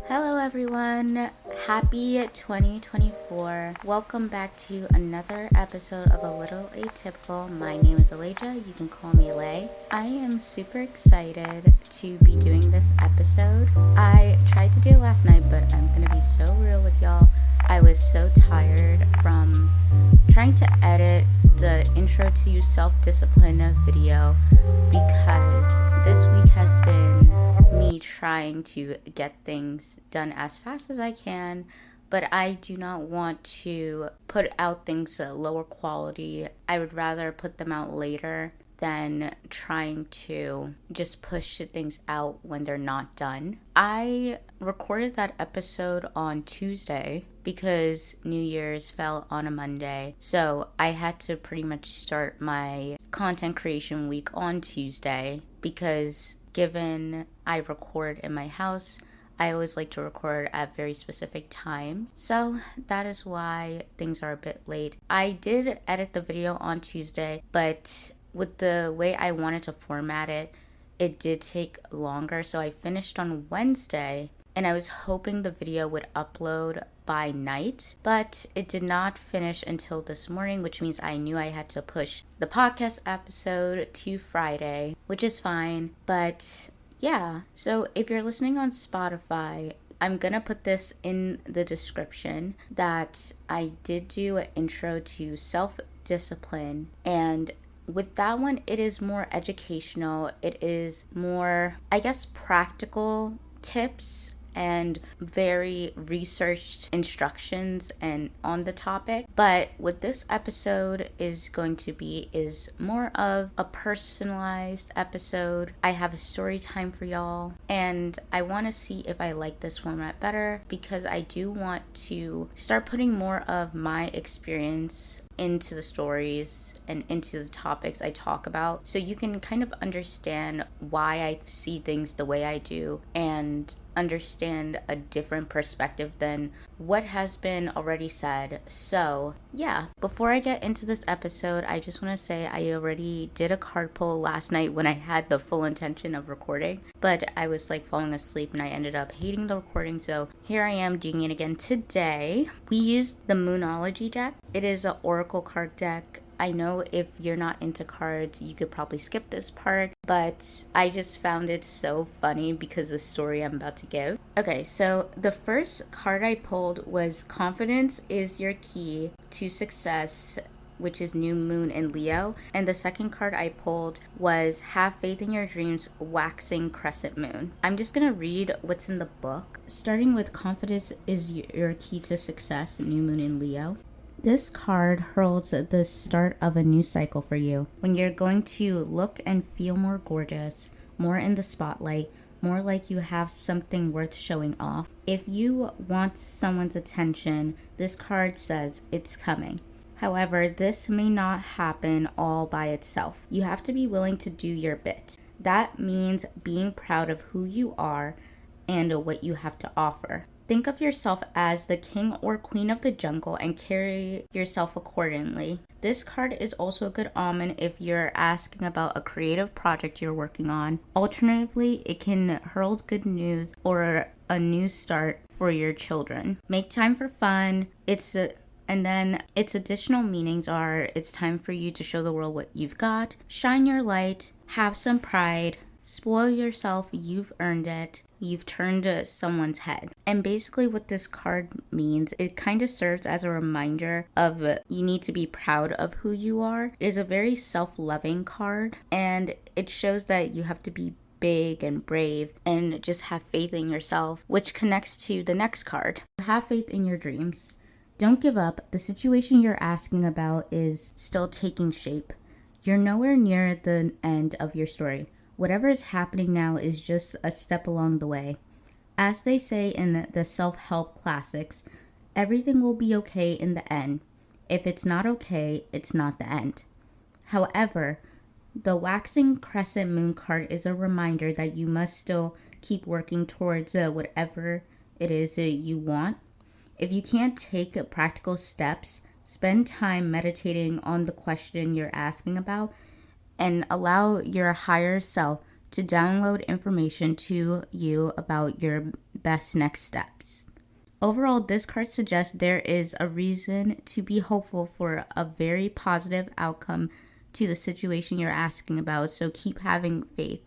Hello everyone, happy 2024. Welcome back to another episode of A Little Atypical. My name is Elijah, you can call me Lay. I am super excited to be doing this episode. I tried to do it last night, but I'm gonna be so real with y'all. I was so tired from trying to edit the intro to self-discipline video because this week has been me trying to get things done as fast as I can, but I do not want to put out things at lower quality. I would rather put them out later than trying to just push things out when they're not done. I recorded that episode on Tuesday because New Year's fell on a Monday. So I had to pretty much start my content creation week on Tuesday because given I record in my house, I always like to record at very specific times. So that is why things are a bit late. I did edit the video on Tuesday, but with the way I wanted to format it, it did take longer. So I finished on Wednesday and I was hoping the video would upload by night, but it did not finish until this morning, which means I knew I had to push the podcast episode to Friday, which is fine. But yeah, so if you're listening on Spotify, I'm gonna put this in the description that I did do an intro to self-discipline, and with that one, it is more educational. It is more, I guess, practical tips and very researched instructions and on the topic. But what this episode is going to be is more of a personalized episode. I have a story time for y'all, and I want to see if I like this format better because I do want to start putting more of my experience into the stories and into the topics I talk about, so you can kind of understand why I see things the way I do and understand a different perspective than what has been already said. So yeah, before I get into this episode, I just want to say I already did a card pull last night when I had the full intention of recording, but I was like falling asleep and I ended up hating the recording, so here I am doing it again today. We used the Moonology deck. It is an oracle card deck. I know if you're not into cards, you could probably skip this part, but I just found it so funny because of the story I'm about to give. Okay, so the first card I pulled was Confidence is Your Key to Success, which is New Moon in Leo. And the second card I pulled was Have Faith in Your Dreams, Waxing Crescent Moon. I'm just gonna read what's in the book. Starting with Confidence is Your Key to Success, New Moon in Leo. This card heralds the start of a new cycle for you, when you're going to look and feel more gorgeous, more in the spotlight, more like you have something worth showing off. If you want someone's attention, this card says it's coming. However, this may not happen all by itself. You have to be willing to do your bit. That means being proud of who you are and what you have to offer. Think of yourself as the king or queen of the jungle and carry yourself accordingly. This card is also a good omen if you're asking about a creative project you're working on. Alternatively, it can herald good news or a new start for your children. Make time for fun. And then its additional meanings are it's time for you to show the world what you've got, shine your light, have some pride, spoil yourself, you've earned it, you've turned someone's head. And basically what this card means, it kind of serves as a reminder of you need to be proud of who you are. It is a very self-loving card, and it shows that you have to be big and brave and just have faith in yourself, which connects to the next card. Have faith in your dreams. Don't give up. The situation you're asking about is still taking shape. You're nowhere near the end of your story. Whatever is happening now is just a step along the way. As they say in the self-help classics, everything will be okay in the end. If it's not okay, it's not the end. However, the Waxing Crescent Moon card is a reminder that you must still keep working towards whatever it is you want. If you can't take practical steps, spend time meditating on the question you're asking about and allow your higher self to download information to you about your best next steps. Overall, this card suggests there is a reason to be hopeful for a very positive outcome to the situation you're asking about, so keep having faith.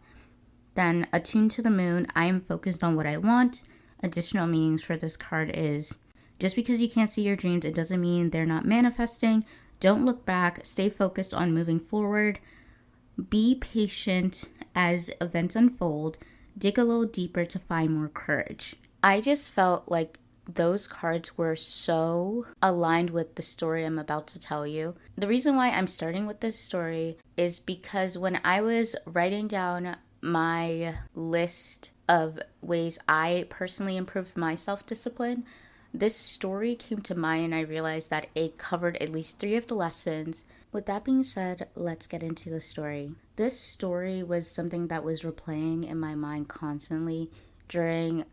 Then, attuned to the moon, I am focused on what I want. Additional meanings for this card is, just because you can't see your dreams, it doesn't mean they're not manifesting. Don't look back. Stay focused on moving forward. Be patient as events unfold. Dig a little deeper to find more courage. I just felt like those cards were so aligned with the story I'm about to tell you. The reason why I'm starting with this story is because when I was writing down my list of ways I personally improved my self-discipline, this story came to mind and I realized that it covered at least 3 of the lessons. With that being said, let's get into the story. This story was something that was replaying in my mind constantly during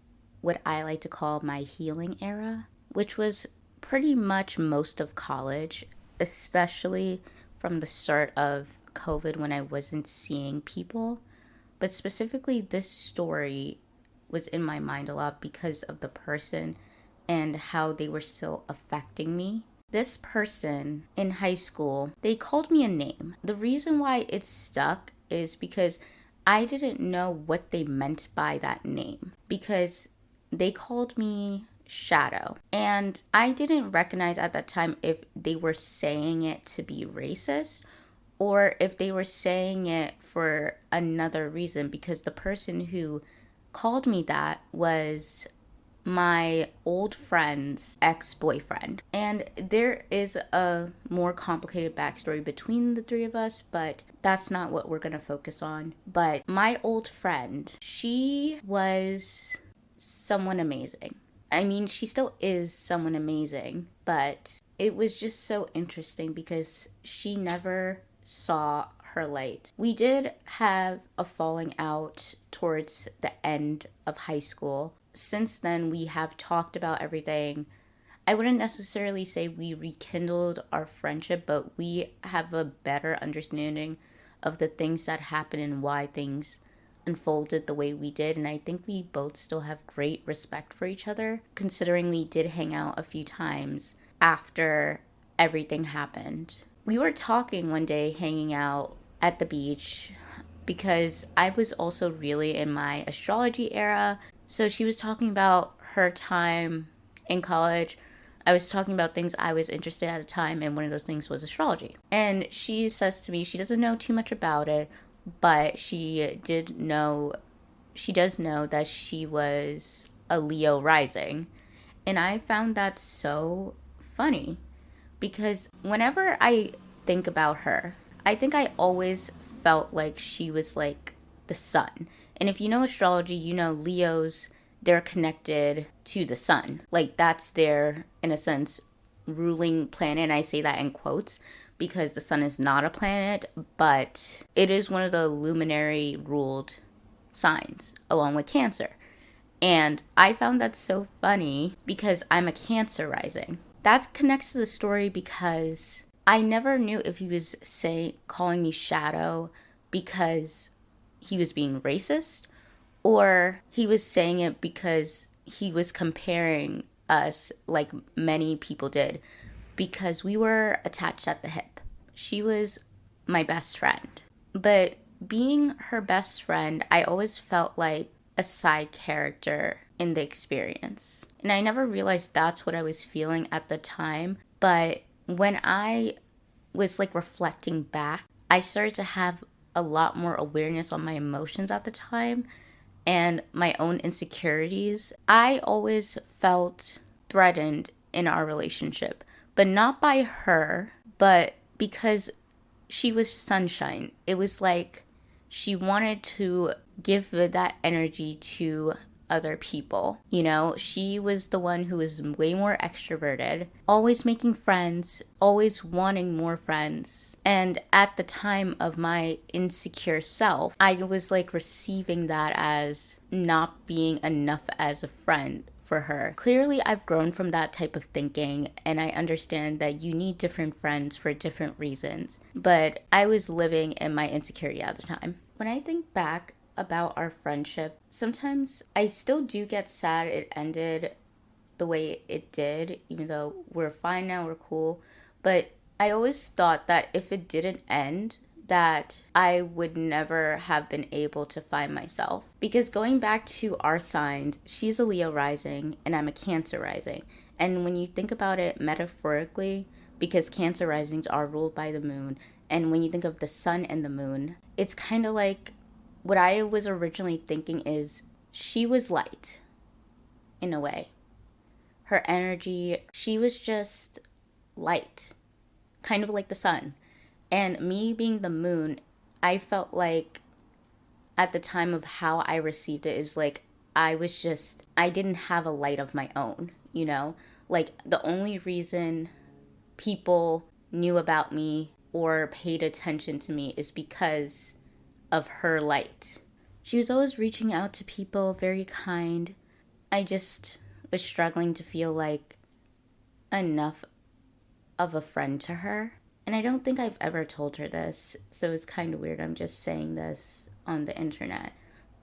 what I like to call my healing era, which was pretty much most of college, especially from the start of COVID when I wasn't seeing people. But specifically, this story was in my mind a lot because of the person and how they were still affecting me. This person in high school, they called me a name. The reason why it stuck is because I didn't know what they meant by that name, because they called me Shadow. And I didn't recognize at that time if they were saying it to be racist or if they were saying it for another reason, because the person who called me that was my old friend's ex-boyfriend. And there is a more complicated backstory between the 3 of us, but that's not what we're going to focus on. But my old friend, she was someone amazing. I mean, she still is someone amazing, but it was just so interesting because she never saw her light. We did have a falling out towards the end of high school. Since then, we have talked about everything. I wouldn't necessarily say we rekindled our friendship, but we have a better understanding of the things that happened and why things unfolded the way we did. And I think we both still have great respect for each other, considering we did hang out a few times after everything happened. We were talking one day, hanging out at the beach, because I was also really in my astrology era. So she was talking about her time in college. I was talking about things I was interested in at the time, and one of those things was astrology. And she says to me, she doesn't know too much about it, but she does know that she was a Leo rising. And I found that so funny because whenever I think about her, I think I always felt like she was like the sun. And if you know astrology, you know Leos, they're connected to the sun. Like that's their, in a sense, ruling planet. And I say that in quotes because the sun is not a planet, but it is one of the luminary ruled signs along with Cancer. And I found that so funny because I'm a Cancer rising. That connects to the story because I never knew if he was calling me Shadow because he was being racist, or he was saying it because he was comparing us like many people did, because we were attached at the hip. She was my best friend. But being her best friend, I always felt like a side character in the experience. And I never realized that's what I was feeling at the time. But when I was like reflecting back, I started to have a lot more awareness on my emotions at the time and my own insecurities. I always felt threatened in our relationship, but not by her, but because she was sunshine. It was like she wanted to give that energy to other people. You know, she was the one who was way more extroverted, always making friends, always wanting more friends. And at the time of my insecure self, I was like receiving that as not being enough as a friend for her. Clearly, I've grown from that type of thinking, and I understand that you need different friends for different reasons. But I was living in my insecurity at the time. When I think back about our friendship, sometimes I still do get sad it ended the way it did, even though we're fine now, we're cool. But I always thought that if it didn't end, that I would never have been able to find myself. Because going back to our signs, she's a Leo rising and I'm a Cancer rising. And when you think about it metaphorically, because Cancer risings are ruled by the moon, and when you think of the sun and the moon, it's kind of like what I was originally thinking is she was light in a way. Her energy, she was just light, kind of like the sun. And me being the moon, I felt like at the time of how I received it, it was like I didn't have a light of my own, you know? Like the only reason people knew about me or paid attention to me is because of her light. She was always reaching out to people, very kind. I just was struggling to feel like enough of a friend to her. And I don't think I've ever told her this, so it's kind of weird I'm just saying this on the internet.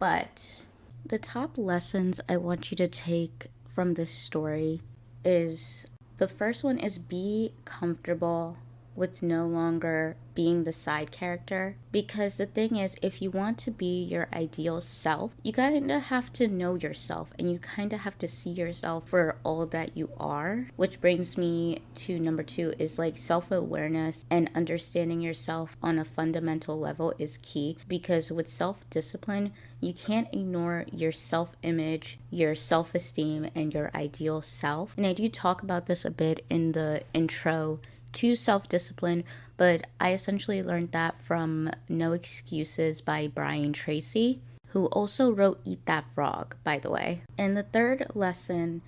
But the top lessons I want you to take from this story is the first one is be comfortable with no longer being the side character. Because the thing is, if you want to be your ideal self, you kind of have to know yourself and you kind of have to see yourself for all that you are. Which brings me to number 2 is like self-awareness and understanding yourself on a fundamental level is key. Because with self-discipline, you can't ignore your self-image, your self-esteem, and your ideal self. And I do talk about this a bit in the intro to self-discipline, but I essentially learned that from No Excuses by Brian Tracy, who also wrote Eat That Frog, by the way. And the third lesson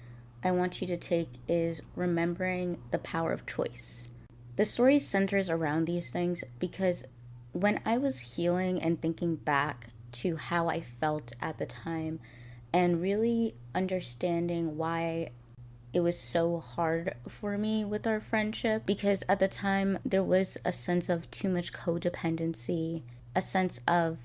I want you to take is remembering the power of choice. The story centers around these things because when I was healing and thinking back to how I felt at the time and really understanding why it was so hard for me with our friendship, because at the time there was a sense of too much codependency, a sense of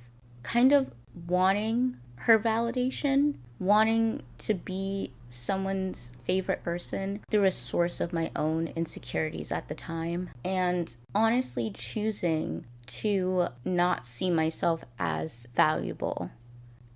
kind of wanting her validation, wanting to be someone's favorite person through a source of my own insecurities at the time, and honestly choosing to not see myself as valuable,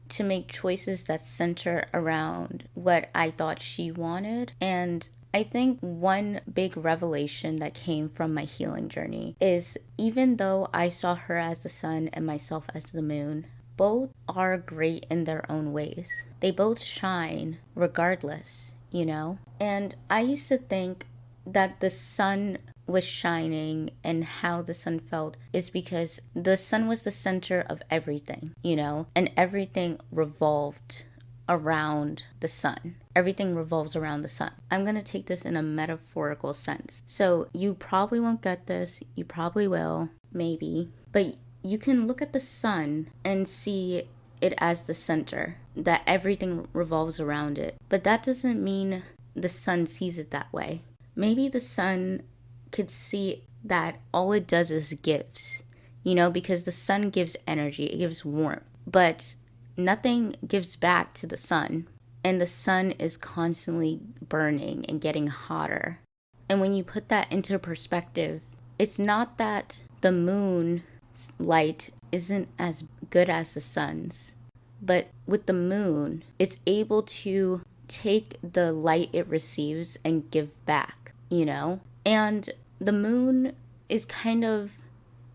to make choices that center around what I thought she wanted. And I think one big revelation that came from my healing journey is even though I saw her as the sun and myself as the moon, both are great in their own ways. They both shine regardless, you know? And I used to think that the sun was shining and how the sun felt is because the sun was the center of everything, you know, and everything revolved around the sun. Everything revolves around the sun. I'm going to take this in a metaphorical sense. So you probably won't get this. You probably will, maybe. But you can look at the sun and see it as the center, that everything revolves around it. But that doesn't mean the sun sees it that way. Maybe the sun could see that all it does is gives, you know, because the sun gives energy, it gives warmth, but nothing gives back to the sun, and the sun is constantly burning and getting hotter. And when you put that into perspective, it's not that the moon's light isn't as good as the sun's, but with the moon, it's able to take the light it receives and give back, you know? And the moon is kind of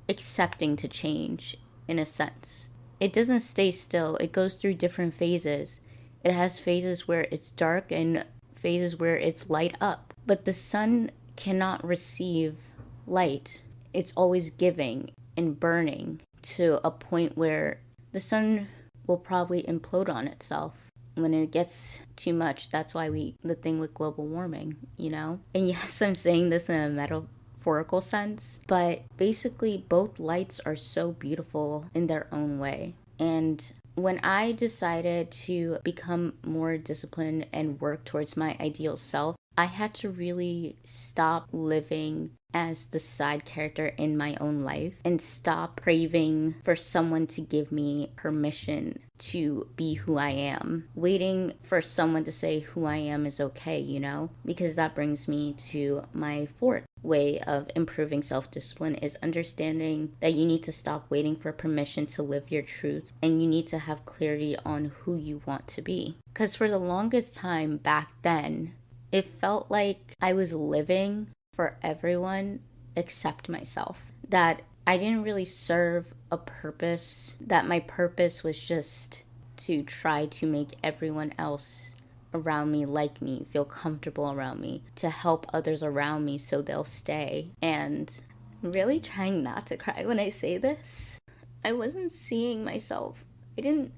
accepting to change in a sense. It doesn't stay still. It goes through different phases. It has phases where it's dark and phases where it's light up. But the sun cannot receive light. It's always giving and burning to a point where the sun will probably implode on itself. When it gets too much, that's why the thing with global warming, you know? And yes, I'm saying this in a metaphorical sense, but basically both lights are so beautiful in their own way. And when I decided to become more disciplined and work towards my ideal self, I had to really stop living as the side character in my own life and stop craving for someone to give me permission to be who I am. Waiting for someone to say who I am is okay, Because that brings me to my fourth way of improving self-discipline is understanding that you need to stop waiting for permission to live your truth, and you need to have clarity on who you want to be. Because for the longest time back then, it felt like I was living for everyone except myself. That I didn't really serve a purpose, that my purpose was just to try to make everyone else around me like me, feel comfortable around me, to help others around me so they'll stay. And I'm really trying not to cry when I say this. I wasn't seeing myself. I don't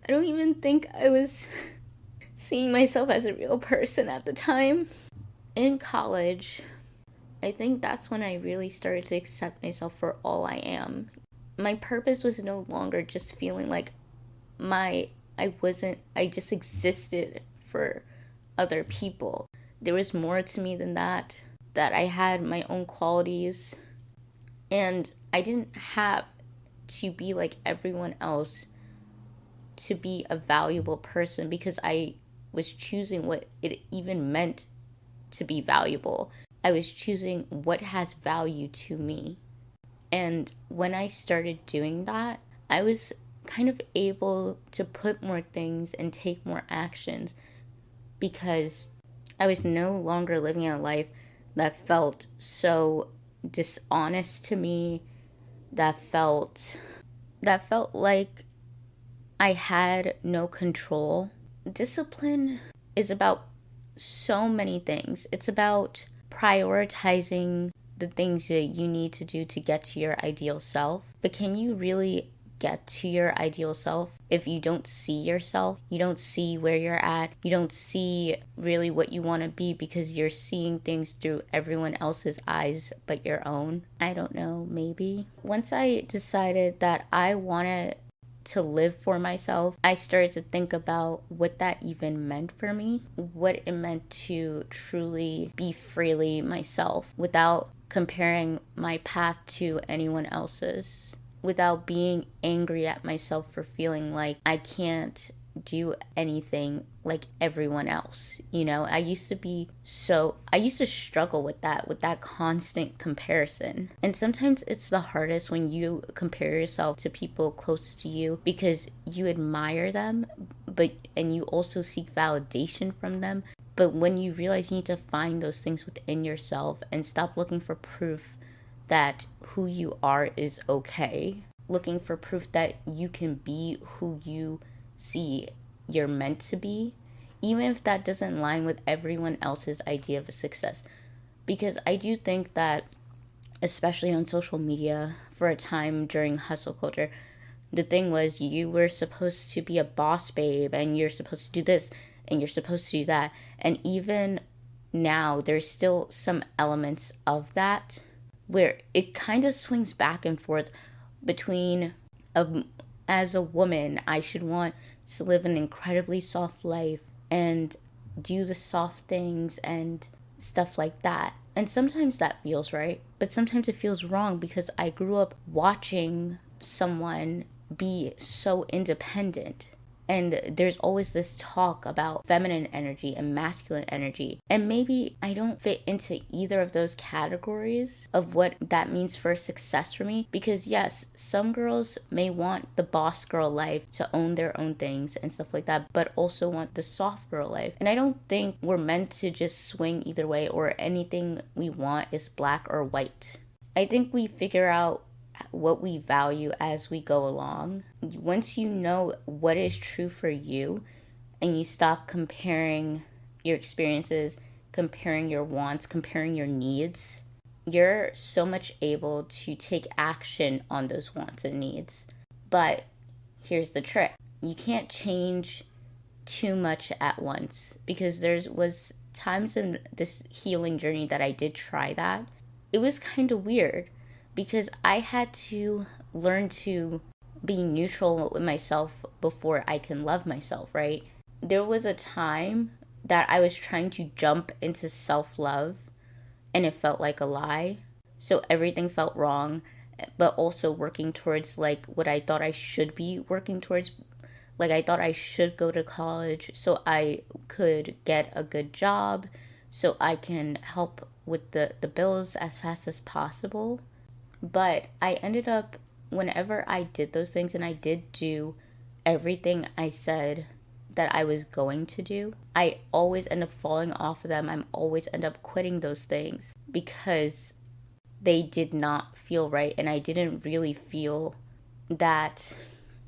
even think I was seeing myself as a real person at the time. In college, I think that's when I really started to accept myself for all I am. My purpose was no longer just feeling like I just existed for other people. There was more to me than that I had my own qualities, and I didn't have to be like everyone else to be a valuable person, because I was choosing what it even meant to be valuable. I was choosing what has value to me. And when I started doing that, I was kind of able to put more things and take more actions, because I was no longer living a life that felt so dishonest to me, that felt like I had no control. Discipline is about so many things. It's about prioritizing the things that you need to do to get to your ideal self. But can you really get to your ideal self if you don't see yourself? You don't see where you're at. You don't see really what you want to be, because you're seeing things through everyone else's eyes but your own. I don't know, maybe. Once I decided that I wanted to live for myself, I started to think about what that even meant for me, what it meant to truly be freely myself without comparing my path to anyone else's, without being angry at myself for feeling like I can't do anything like everyone else. I used to struggle with that constant comparison. And sometimes it's the hardest when you compare yourself to people close to you, because you admire them, and you also seek validation from them. But when you realize you need to find those things within yourself and stop looking for proof that who you are is okay, looking for proof that you can be who you see you're meant to be, even if that doesn't align with everyone else's idea of a success. Because I do think that, especially on social media, for a time during hustle culture, the thing was you were supposed to be a boss babe, and you're supposed to do this, and you're supposed to do that. And even now, there's still some elements of that where it kind of swings back and forth between as a woman, I should want to live an incredibly soft life and do the soft things and stuff like that. And sometimes that feels right, but sometimes it feels wrong, because I grew up watching someone be so independent. And there's always this talk about feminine energy and masculine energy. And maybe I don't fit into either of those categories of what that means for success for me. Because yes, some girls may want the boss girl life, to own their own things and stuff like that, but also want the soft girl life. And I don't think we're meant to just swing either way, or anything we want is black or white. I think we figure out what we value as we go along. Once you know what is true for you, and you stop comparing your experiences, comparing your wants, comparing your needs, you're so much able to take action on those wants and needs. But here's the trick. You can't change too much at once, because was times in this healing journey that I did try that. It was kind of weird, because I had to learn to be neutral with myself before I can love myself, right? There was a time that I was trying to jump into self-love and it felt like a lie. So everything felt wrong, but also working towards like what I thought I should be working towards. Like I thought I should go to college so I could get a good job, so I can help with the bills as fast as possible. But I ended up, whenever I did those things and I did do everything I said that I was going to do, I always end up falling off of them. I'm always end up quitting those things because they did not feel right and I didn't really feel that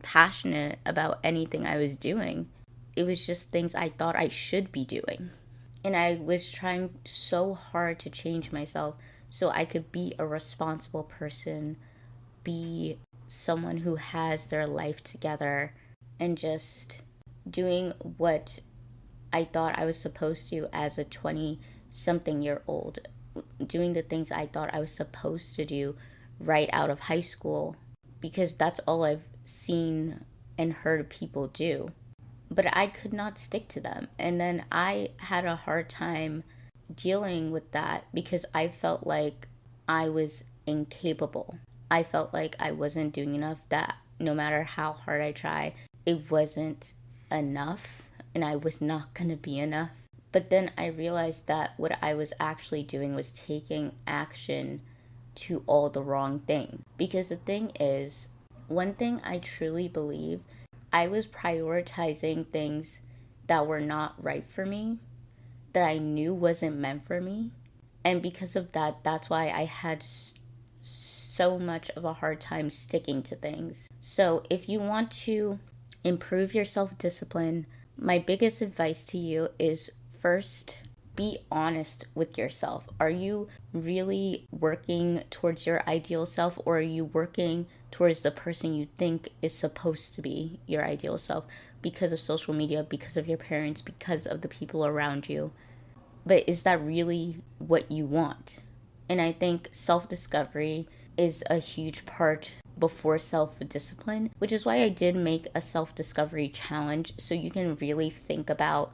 passionate about anything I was doing. It was just things I thought I should be doing. And I was trying so hard to change myself so I could be a responsible person, be someone who has their life together, and just doing what I thought I was supposed to as a 20 something year old, doing the things I thought I was supposed to do right out of high school because that's all I've seen and heard people do. But I could not stick to them. And then I had a hard time dealing with that because I felt like I was incapable. I felt like I wasn't doing enough, that no matter how hard I try, it wasn't enough and I was not going to be enough. But then I realized that what I was actually doing was taking action to all the wrong things. Because the thing is, one thing I truly believe, I was prioritizing things that were not right for me, that I knew wasn't meant for me. And because of that, that's why I had so much of a hard time sticking to things. So if you want to improve your self-discipline, my biggest advice to you is first, be honest with yourself. Are you really working towards your ideal self, or are you working towards the person you think is supposed to be your ideal self because of social media, because of your parents, because of the people around you? But is that really what you want? And I think self-discovery is a huge part before self-discipline, which is why I did make a self-discovery challenge so you can really think about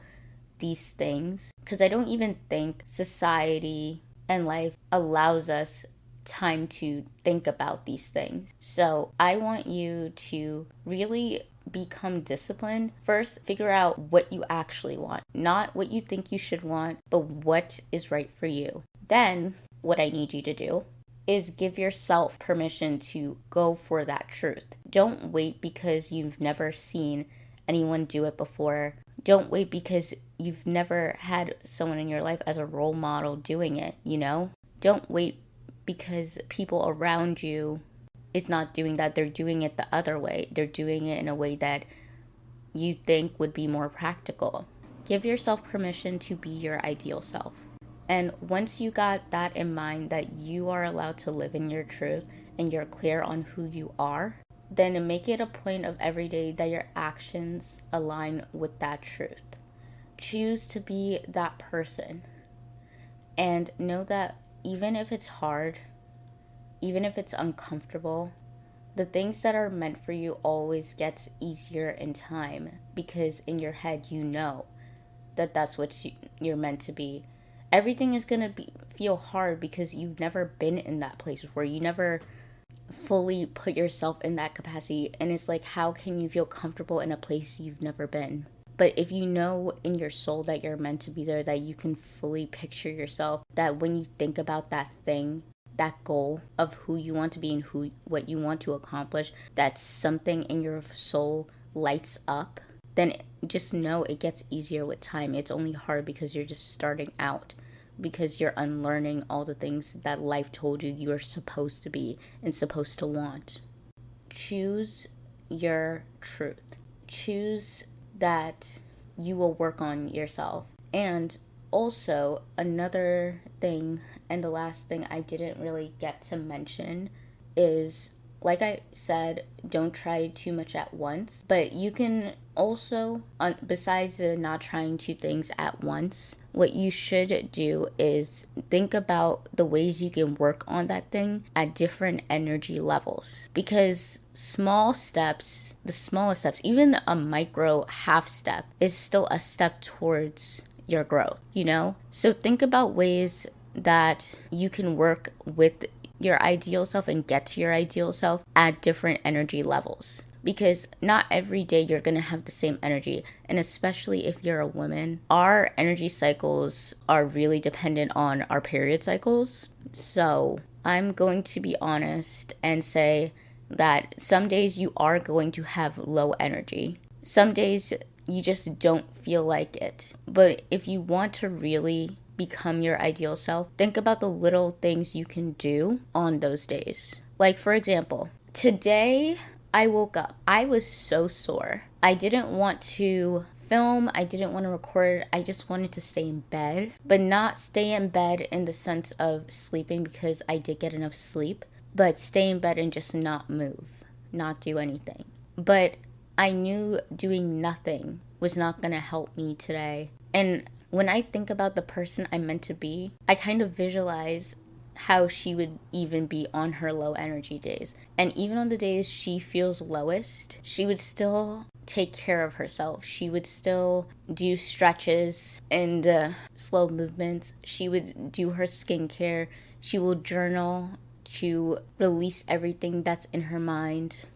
these things, because I don't even think society and life allows us time to think about these things. So I want you to really become disciplined. First, figure out what you actually want, not what you think you should want, but what is right for you. Then what I need you to do is give yourself permission to go for that truth. Don't wait because you've never seen anyone do it before. Don't wait because you've never had someone in your life as a role model doing it, you know? Don't wait because people around you is not doing that. They're doing it the other way. They're doing it in a way that you think would be more practical. Give yourself permission to be your ideal self. And once you got that in mind, that you are allowed to live in your truth and you're clear on who you are, then make it a point of every day that your actions align with that truth. Choose to be that person. And know that even if it's hard, even if it's uncomfortable, the things that are meant for you always gets easier in time, because in your head you know that that's what you're meant to be. Everything is going to feel hard because you've never been in that place before. You never fully put yourself in that capacity, and it's like, how can you feel comfortable in a place you've never been? But if you know in your soul that you're meant to be there, that you can fully picture yourself, that when you think about that thing, that goal of who you want to be and what you want to accomplish, that something in your soul lights up, then just know it gets easier with time. It's only hard because you're just starting out, because you're unlearning all the things that life told you you're supposed to be and supposed to want. Choose your truth. Choose that you will work on yourself. And also, another thing, and the last thing I didn't really get to mention, is, like I said, don't try too much at once. But you can also, besides not trying two things at once, what you should do is think about the ways you can work on that thing at different energy levels. Because the smallest steps, even a micro half step, is still a step towards your growth, you know? So think about ways that you can work with your ideal self and get to your ideal self at different energy levels. Because not every day you're going to have the same energy. And especially if you're a woman, our energy cycles are really dependent on our period cycles. So I'm going to be honest and say that some days you are going to have low energy. Some days you just don't feel like it. But if you want to really become your ideal self, think about the little things you can do on those days. Like, for example, today I woke up. I was so sore. I didn't want to film. I didn't want to record. I just wanted to stay in bed, but not stay in bed in the sense of sleeping, because I did get enough sleep, but stay in bed and just not move, not do anything. But I knew doing nothing was not going to help me today. And when I think about the person I'm meant to be, I kind of visualize how she would even be on her low energy days. And even on the days she feels lowest, she would still take care of herself. She would still do stretches and slow movements. She would do her skincare. She will journal to release everything that's in her mind,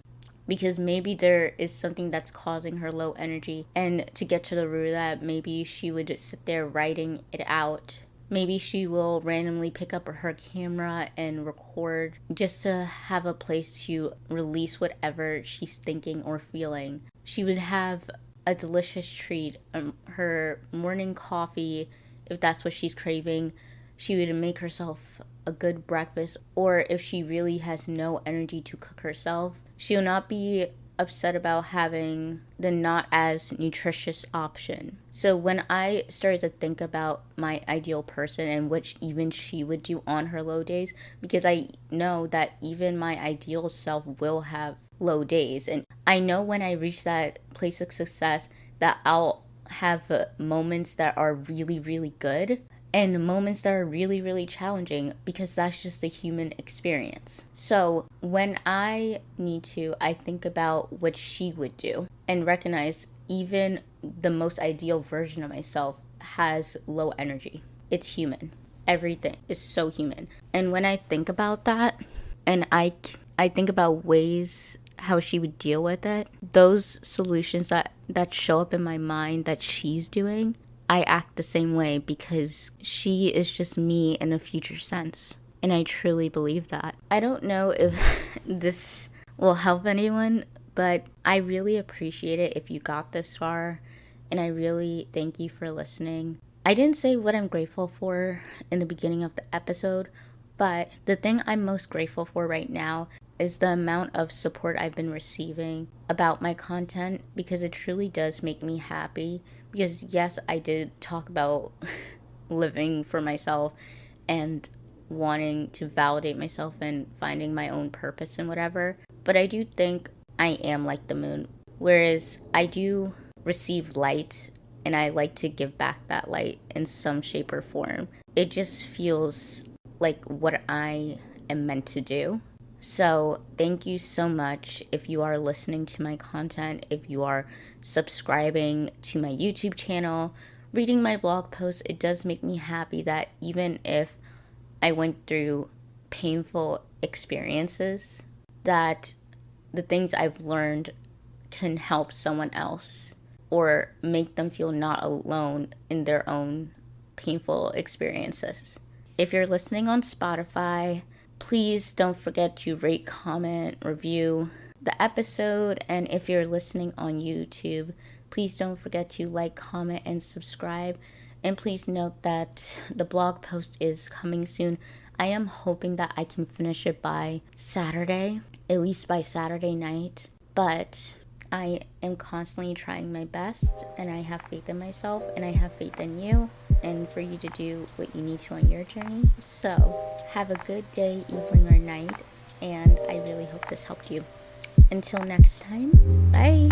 because maybe there is something that's causing her low energy. And to get to the root of that, maybe she would just sit there writing it out. Maybe she will randomly pick up her camera and record just to have a place to release whatever she's thinking or feeling. She would have a delicious treat, her morning coffee, if that's what she's craving. She would make herself a good breakfast, or if she really has no energy to cook herself, she'll not be upset about having the not as nutritious option. So when I started to think about my ideal person and what even she would do on her low days, because I know that even my ideal self will have low days, and I know when I reach that place of success that I'll have moments that are really, really good and moments that are really, really challenging, because that's just a human experience. So when I need to, I think about what she would do and recognize even the most ideal version of myself has low energy. It's human. Everything is so human. And when I think about that, and I think about ways how she would deal with it, those solutions that show up in my mind that she's doing, I act the same way, because she is just me in a future sense. And I truly believe that. I don't know if this will help anyone, but I really appreciate it if you got this far. And I really thank you for listening. I didn't say what I'm grateful for in the beginning of the episode, but the thing I'm most grateful for right now is the amount of support I've been receiving about my content, because it truly does make me happy. Because yes, I did talk about living for myself and wanting to validate myself and finding my own purpose and whatever, but I do think I am like the moon, whereas I do receive light and I like to give back that light in some shape or form. It just feels like what I am meant to do. So thank you so much if you are listening to my content, if you are subscribing to my YouTube channel, reading my blog posts. It does make me happy that even if I went through painful experiences, that the things I've learned can help someone else or make them feel not alone in their own painful experiences. If you're listening on Spotify, please don't forget to rate, comment, review the episode. And if you're listening on YouTube, please don't forget to like, comment, and subscribe. And please note that the blog post is coming soon. I am hoping that I can finish it by Saturday, at least by Saturday night. But I am constantly trying my best, and I have faith in myself, and I have faith in you, and for you to do what you need to on your journey. So have a good day, evening, or night, and I really hope this helped you. Until next time, bye.